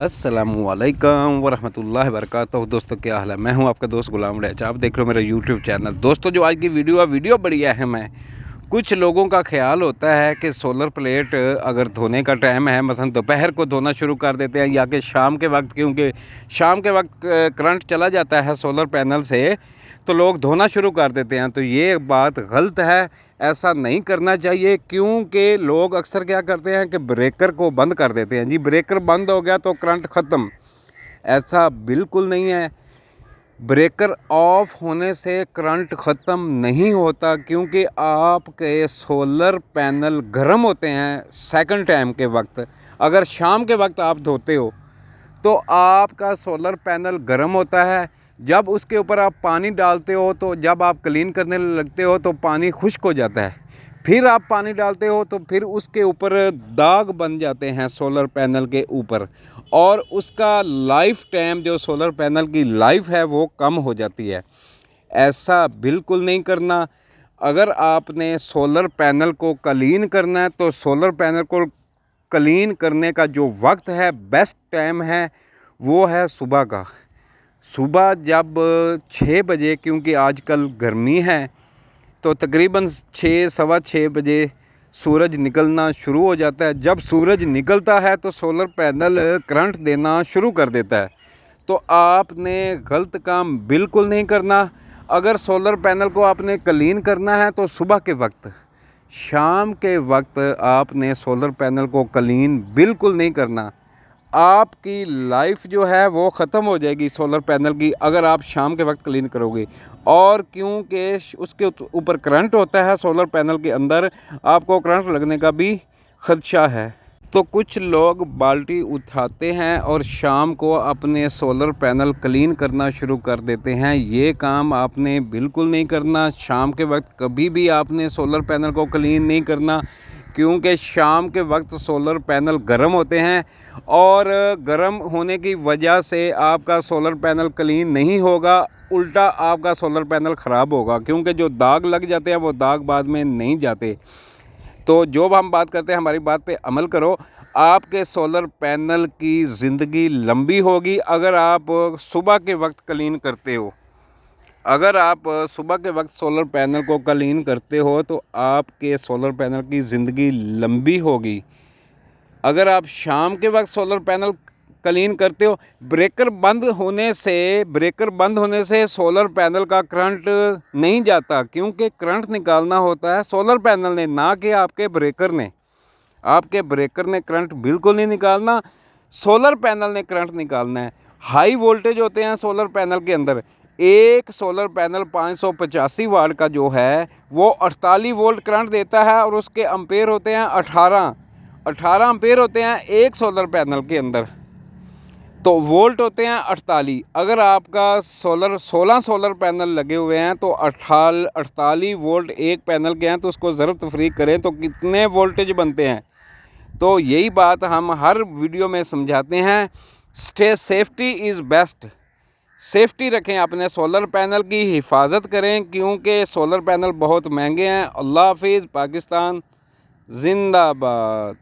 अस्सलामुअलैकुम वरहमतुल्लाहि वबरकातुहू। दोस्तों क्या हाल है। मैं हूं आपका दोस्त गुलाम रैचा। आप देख रहे हो मेरा यूट्यूब चैनल। दोस्तों जो आज की वीडियो बड़ी अहम है। कुछ लोगों का ख्याल होता है कि सोलर प्लेट अगर धोने का टाइम है, मसलन दोपहर को धोना शुरू कर देते हैं या कि शाम के वक्त, क्योंकि शाम के वक्त करंट चला जाता है सोलर पैनल से, तो लोग धोना शुरू कर देते हैं। तो ये बात गलत है, ऐसा नहीं करना चाहिए। क्योंकि लोग अक्सर क्या करते हैं कि ब्रेकर को बंद कर देते हैं। जी ब्रेकर बंद हो गया तो करंट ख़त्म, ऐसा बिल्कुल नहीं है। ब्रेकर ऑफ होने से करंट ख़त्म नहीं होता, क्योंकि आपके सोलर पैनल गर्म होते हैं सेकंड टाइम के वक्त। अगर शाम के वक्त आप धोते हो तो आपका सोलर पैनल गर्म होता है। जब उसके ऊपर आप पानी डालते हो, तो जब आप क्लीन करने लगते हो तो पानी खुश्क हो जाता है। फिर आप पानी डालते हो तो फिर उसके ऊपर दाग बन जाते हैं सोलर पैनल के ऊपर, और उसका लाइफ टाइम, जो सोलर पैनल की लाइफ है, वो कम हो जाती है। ऐसा बिल्कुल नहीं करना। अगर आपने सोलर पैनल को क्लीन करना है तो सोलर पैनल को क्लीन करने का जो वक्त है, बेस्ट टाइम है, वो है सुबह का। सुबह जब 6 बजे, क्योंकि आजकल गर्मी है, तो तकरीबन 6 सवा 6 बजे सूरज निकलना शुरू हो जाता है। जब सूरज निकलता है तो सोलर पैनल करंट देना शुरू कर देता है। तो आपने गलत काम बिल्कुल नहीं करना। अगर सोलर पैनल को आपने क्लीन करना है तो सुबह के वक्त, शाम के वक्त आपने सोलर पैनल को क्लीन बिल्कुल नहीं करना। आपकी लाइफ जो है वो ख़त्म हो जाएगी सोलर पैनल की, अगर आप शाम के वक्त क्लीन करोगे। और क्योंकि उसके ऊपर करंट होता है सोलर पैनल के अंदर, आपको करंट लगने का भी ख़दशा है। तो कुछ लोग बाल्टी उठाते हैं और शाम को अपने सोलर पैनल क्लीन करना शुरू कर देते हैं। ये काम आपने बिल्कुल नहीं करना। शाम के वक्त कभी भी आपने सोलर पैनल को क्लीन नहीं करना, क्योंकि शाम के वक्त सोलर पैनल गर्म होते हैं, और गर्म होने की वजह से आपका सोलर पैनल क्लीन नहीं होगा, उल्टा आपका सोलर पैनल ख़राब होगा। क्योंकि जो दाग लग जाते हैं वो दाग बाद में नहीं जाते। तो जो हम बात करते हैं, हमारी बात पे अमल करो। आपके सोलर पैनल की ज़िंदगी लंबी होगी अगर आप सुबह के वक्त क्लीन करते हो। अगर आप सुबह के वक्त सोलर पैनल को क्लीन करते हो तो आपके सोलर पैनल की ज़िंदगी लंबी होगी। अगर आप शाम के वक्त सोलर पैनल क्लीन करते हो, ब्रेकर बंद होने से सोलर पैनल का करंट नहीं जाता, क्योंकि करंट निकालना होता है सोलर पैनल ने, ना कि आपके ब्रेकर ने। आपके ब्रेकर ने करंट बिल्कुल नहीं निकालना, सोलर पैनल ने करंट निकालना है। हाई वोल्टेज होते हैं सोलर पैनल के अंदर। एक सोलर पैनल 585 वाट का जो है वो 48 वोल्ट करंट देता है, और उसके एम्पेयर होते हैं 18 एम्पेयर होते हैं एक सोलर पैनल के अंदर। तो वोल्ट होते हैं 48। अगर आपका 16 सोलर पैनल लगे हुए हैं तो 48 वोल्ट एक पैनल के हैं, तो उसको ज़रब तफरीक करें तो कितने वोल्टेज बनते हैं। तो यही बात हम हर वीडियो में समझाते हैं। Safety is best. सेफ्टी रखें, अपने सोलर पैनल की हिफाजत करें, क्योंकि सोलर पैनल बहुत महंगे हैं। अल्लाह हाफिज़। पाकिस्तान जिंदाबाद।